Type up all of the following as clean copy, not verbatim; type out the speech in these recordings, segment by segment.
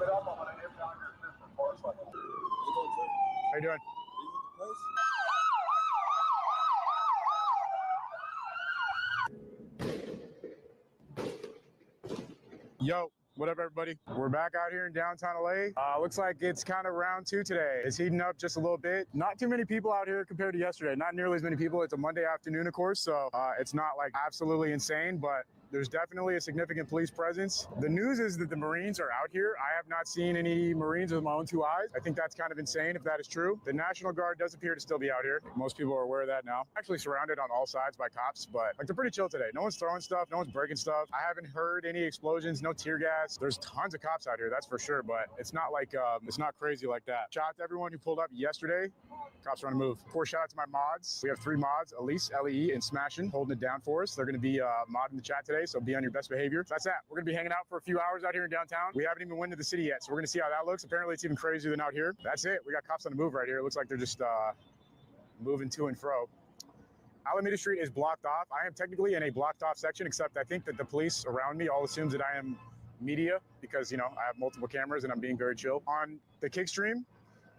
How you doing? Yo, what up, everybody? We're back out here in downtown LA. Looks like it's kind of round two today. It's heating up just a little bit. Not too many people out here compared to yesterday. Not nearly as many people. It's a Monday afternoon, of course, so it's not like absolutely insane, but there's definitely a significant police presence. The news is that the Marines are out here. I have not seen any Marines with my own two eyes. I think that's kind of insane if that is true. The National Guard does appear to still be out here. Most people are aware of that now. Actually surrounded on all sides by cops, but like they're pretty chill today. No one's throwing stuff, no one's breaking stuff. I haven't heard any explosions, no tear gas. There's tons of cops out here, that's for sure, but it's not like, it's not crazy like that. Shout out to everyone who pulled up yesterday. Cops are on the move. Of course, shout out to my mods. We have 3 mods, Elise, LEE, and Smashin', holding it down for us. They're gonna be modding the chat today, so be on your best behavior. So that's that. We're gonna be hanging out for a few hours out here in downtown. We haven't even went to the city yet, so we're gonna see how that looks. Apparently it's even crazier than out here. That's it. We got cops on the move right here. It looks like they're just moving to and fro. Alameda Street is blocked off. I am technically in a blocked off section, except I think that the police around me all assumes that I am media because, you know, I have multiple cameras and I'm being very chill. On the kick stream,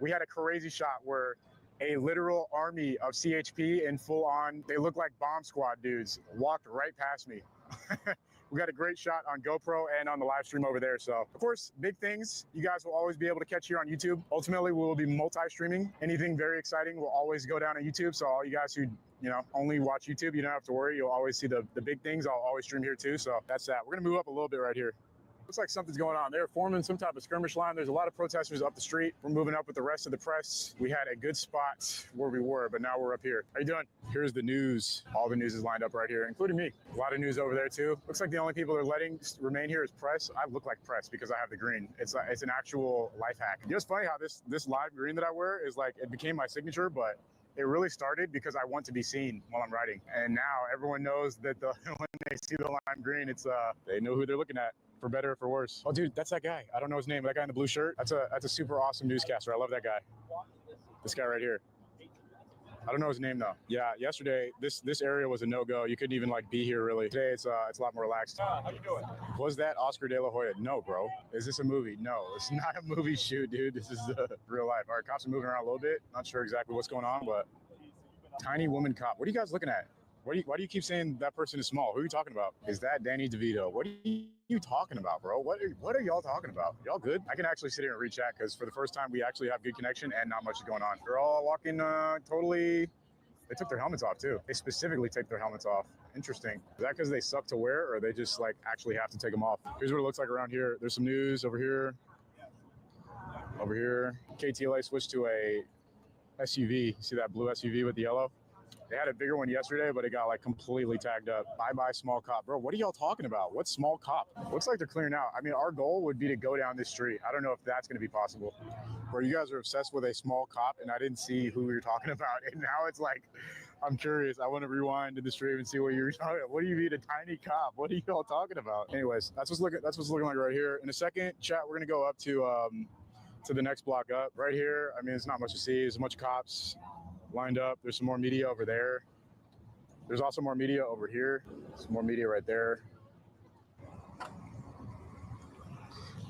we had a crazy shot where a literal army of CHP in full on, they look like bomb squad dudes, walked right past me. We got a great shot on GoPro and on the live stream over there. So of course, big things you guys will always be able to catch here on YouTube. Ultimately, we will be multi-streaming. Anything very exciting will always go down on YouTube. So all you guys who, you know, only watch YouTube, you don't have to worry. You'll always see the big things. I'll always stream here too. So that's that. We're gonna move up a little bit right here. Looks like something's going on. They're forming some type of skirmish line. There's a lot of protesters up the street. We're moving up with the rest of the press. We had a good spot where we were, but now we're up here. How you doing? Here's the news. All the news is lined up right here, including me. A lot of news over there too. Looks like the only people they're letting remain here is press. I look like press because I have the green. It's an actual life hack. You know, it's funny how this live green that I wear is like, it became my signature, but it really started because I want to be seen while I'm writing. And now everyone knows that when they see the lime green, it's they know who they're looking at. For better or for worse. Oh, dude, that's that guy. I don't know his name. That guy in the blue shirt. That's a super awesome newscaster. I love that guy. This guy right here. I don't know his name though. Yeah, yesterday this area was a no-go. You couldn't even like be here really. Today it's a lot more relaxed. How you doing? Was that Oscar De La Hoya? No, bro. Is this a movie? No, it's not a movie shoot, dude. This is real life. All right, cops are moving around a little bit. Not sure exactly what's going on, but tiny woman cop. What are you guys looking at? Why do you keep saying that person is small? Who are you talking about? Is that Danny DeVito? What are you talking about, bro? What are y'all talking about? Y'all good? I can actually sit here and read chat because for the first time we actually have good connection and not much is going on. They're all walking totally. They took their helmets off too. They specifically take their helmets off. Interesting. Is that because they suck to wear or they just like actually have to take them off? Here's what it looks like around here. There's some news over here. Over here. KTLA switched to a SUV. See that blue SUV with the yellow? They had a bigger one yesterday, but it got like completely tagged up. Bye-bye small cop. Bro, what are y'all talking about? What's small cop? Looks like they're clearing out. I mean, our goal would be to go down this street. I don't know if that's going to be possible. Where you guys are obsessed with a small cop and I didn't see who we were talking about. And now it's like, I'm curious. I want to rewind to the stream and see what you were talking about. What do you mean a tiny cop? What are you all talking about? Anyways, that's what's looking like right here. In a second, chat, we're going to go up to the next block up. Right here, I mean, it's not much to see. There's a bunch of cops lined up. There's some more media over there. There's also more media over here. Some more media right there.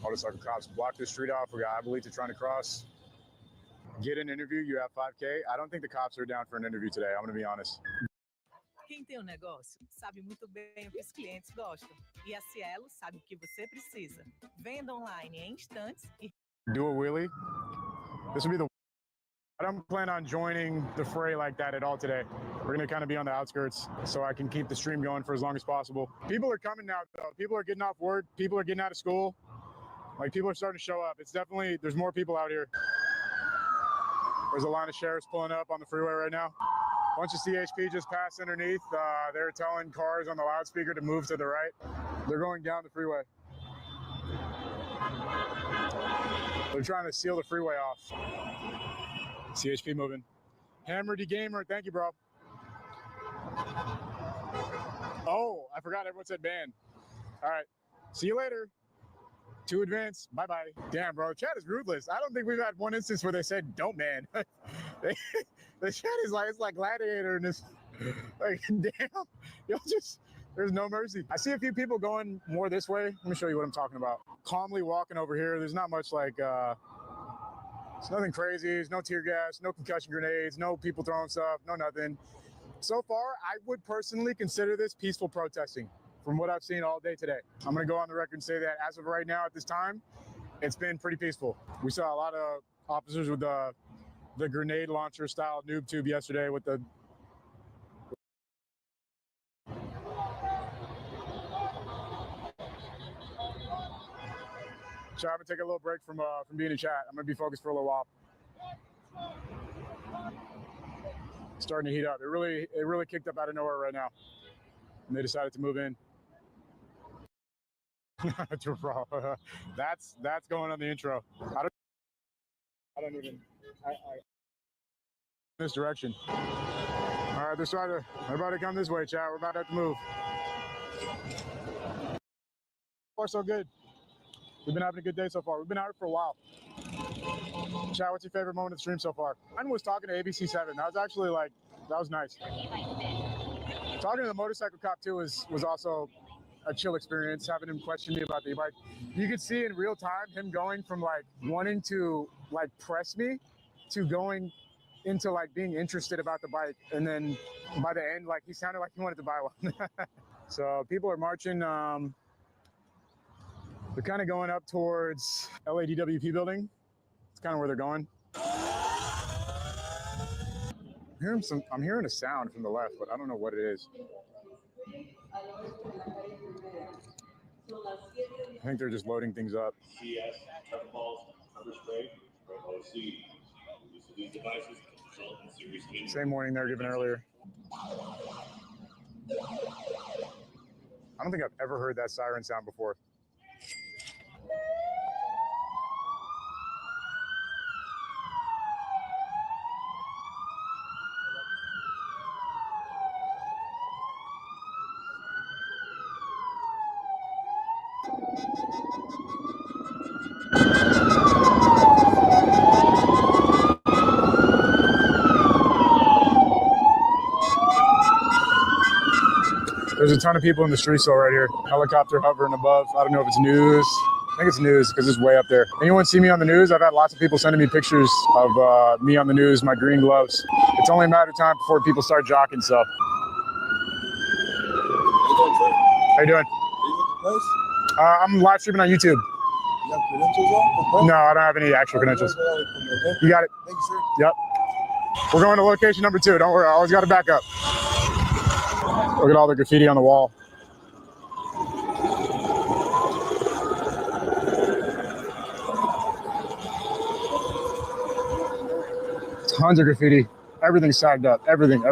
Motorcycle cops block this street off. We got Abuelita trying to cross. Get an interview, you have 5K. I don't think the cops are down for an interview today, I'm gonna be honest. Quem tem negócio sabe muito bem o que os clientes gostam. E a Cielo sabe o que você precisa. Venda online em instantes e do a wheelie. This would be the I don't plan on joining the fray like that at all today. We're gonna kind of be on the outskirts so I can keep the stream going for as long as possible. People are coming now though. People are getting off work. People are getting out of school. Like people are starting to show up. It's definitely, there's more people out here. There's a line of sheriffs pulling up on the freeway right now. A bunch of CHP just passed underneath. They're telling cars on the loudspeaker to move to the right. They're going down the freeway. They're trying to seal the freeway off. CHP moving. Hammer D Gamer, thank you, bro. Oh, I forgot everyone said ban. All right, see you later. To advance, bye-bye. Damn, bro, chat is ruthless. I don't think we've had one instance where they said don't ban. The chat is like, it's like Gladiator and this, like, damn, y'all just There's no mercy. I see a few people going more this way. Let me show you what I'm talking about. Calmly walking over here. There's not much like, it's nothing crazy. There's no tear gas, no concussion grenades, no people throwing stuff, no nothing. So far, I would personally consider this peaceful protesting from what I've seen all day today. I'm gonna go on the record and say that as of right now at this time, it's been pretty peaceful. We saw a lot of officers with the grenade launcher style noob tube yesterday with the chat. I'm gonna take a little break from being in chat. I'm gonna be focused for a little while. It's starting to heat up. It really kicked up out of nowhere right now, and they decided to move in. That's going on the intro. I don't even. This direction. All right, they're about to come this way, chat. We're about to have to move. So far, so good. We've been having a good day so far. We've been out here for a while. Chat, what's your favorite moment of the stream so far? Mine was talking to ABC7. That was actually that was nice. Talking to the motorcycle cop too was also a chill experience, having him question me about the e-bike. You could see in real time him going from wanting to press me to going into being interested about the bike, and then by the end he sounded like he wanted to buy one. So people are marching. They're kind of going up towards LADWP building. It's kind of where they're going. I'm hearing a sound from the left, but I don't know what it is. I think they're just loading things up. CS, balls, pepper spray, OC. Use of these devices can result in serious injury. Same warning they were given earlier. I don't think I've ever heard that siren sound before. There's a ton of people in the street still right here. Helicopter hovering above. I don't know if it's news. I think it's news because it's way up there. Anyone see me on the news? I've had lots of people sending me pictures of me on the news, my green gloves. It's only a matter of time before people start jocking, so. How you doing? I'm live streaming on YouTube. You have credentials on? No, I don't have any actual credentials. You got it? Thank you, sir. Yep. We're going to location number 2. Don't worry, I always got to back up. Look at all the graffiti on the wall. Tons of graffiti. Everything's sagged up. Everything.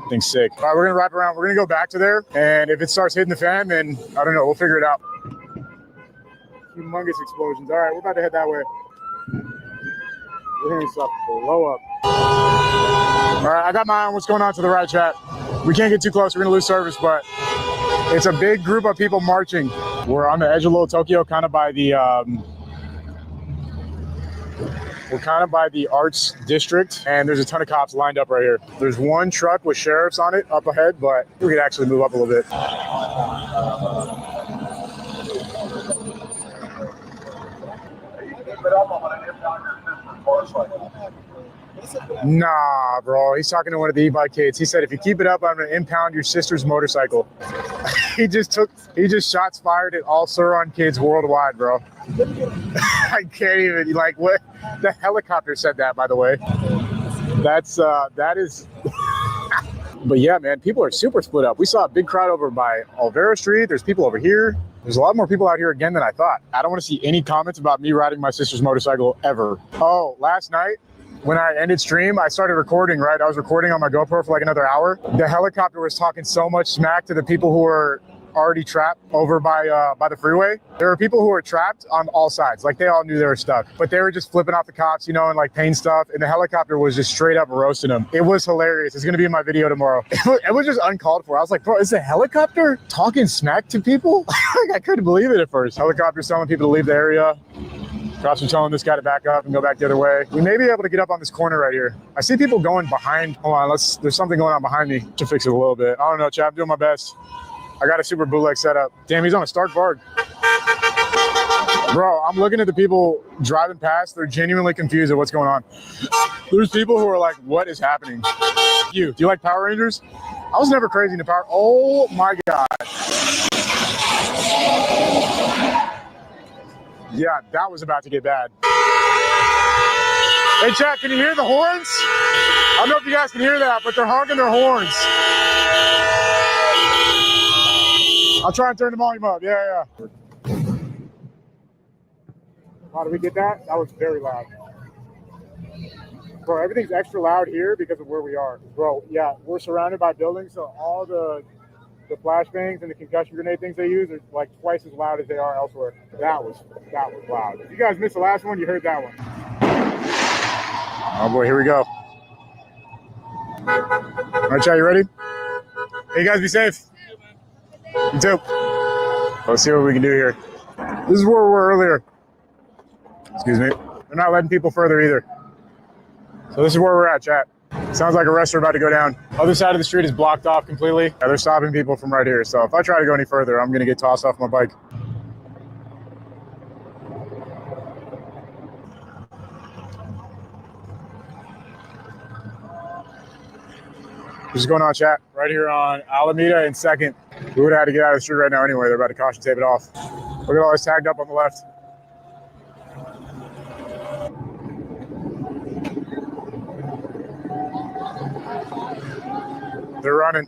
Thing's sick. All right, we're gonna wrap around. We're gonna go back to there, and if it starts hitting the fan, then I don't know. We'll figure it out. Humongous explosions. All right, we're about to head that way. We're hearing stuff blow up. All right, I got my eye on what's going on to the right, chat. We can't get too close. We're gonna lose service, but it's a big group of people marching. We're on the edge of Little Tokyo, kind of by the Arts District, and there's a ton of cops lined up right here. There's one truck with sheriffs on it up ahead, but we could actually move up a little bit. Nah, bro. He's talking to one of the e-bike kids. He said, if you keep it up, I'm going to impound your sister's motorcycle. He just shots fired at all Suron kids worldwide, bro. I can't even, what? The helicopter said that, by the way. That is... But yeah, man, people are super split up. We saw a big crowd over by Olvera Street. There's people over here. There's a lot more people out here again than I thought. I don't want to see any comments about me riding my sister's motorcycle ever. Oh, last night, when I ended stream, I started recording, right? I was recording on my GoPro for another hour. The helicopter was talking so much smack to the people who were already trapped over by the freeway. There were people who were trapped on all sides. They all knew they were stuck, but they were just flipping off the cops, and paint stuff. And the helicopter was just straight up roasting them. It was hilarious. It's going to be in my video tomorrow. It was just uncalled for. I was like, bro, is the helicopter talking smack to people? I couldn't believe it at first. Helicopter telling people to leave the area. Cops are telling this guy to back up and go back the other way. We may be able to get up on this corner right here. I see people going behind. Hold on, there's something going on behind me to fix it a little bit. I don't know, Chad. I'm doing my best. I got a super bootleg setup. Damn, he's on a Stark Varg. Bro, I'm looking at the people driving past. They're genuinely confused at what's going on. There's people who are like, what is happening? Do you like Power Rangers? I was never crazy into Power. Oh my God. Yeah, that was about to get bad. Hey, chat, can you hear the horns? I don't know if you guys can hear that, but they're honking their horns. I'll try and turn the volume up. Yeah. How did we get that? That was very loud. Bro, everything's extra loud here because of where we are. Bro, yeah, we're surrounded by buildings, so all the flashbangs and the concussion grenade things they use are like twice as loud as they are elsewhere. That was loud. If you guys missed the last one, you heard that one. Oh boy, here we go. All right, chat, you ready? Hey, you guys, be safe. You too. Let's see what we can do here. This is where we were earlier. Excuse me. They're not letting people further either. So this is where we're at, chat. Sounds like arrests are about to go down. Other side of the street is blocked off completely. Yeah, they're stopping people from right here. So if I try to go any further, I'm going to get tossed off my bike. What's going on, chat? Right here on Alameda and 2nd. We would have had to get out of the street right now anyway. They're about to caution tape it off. Look at all this tagged up on the left. They're running.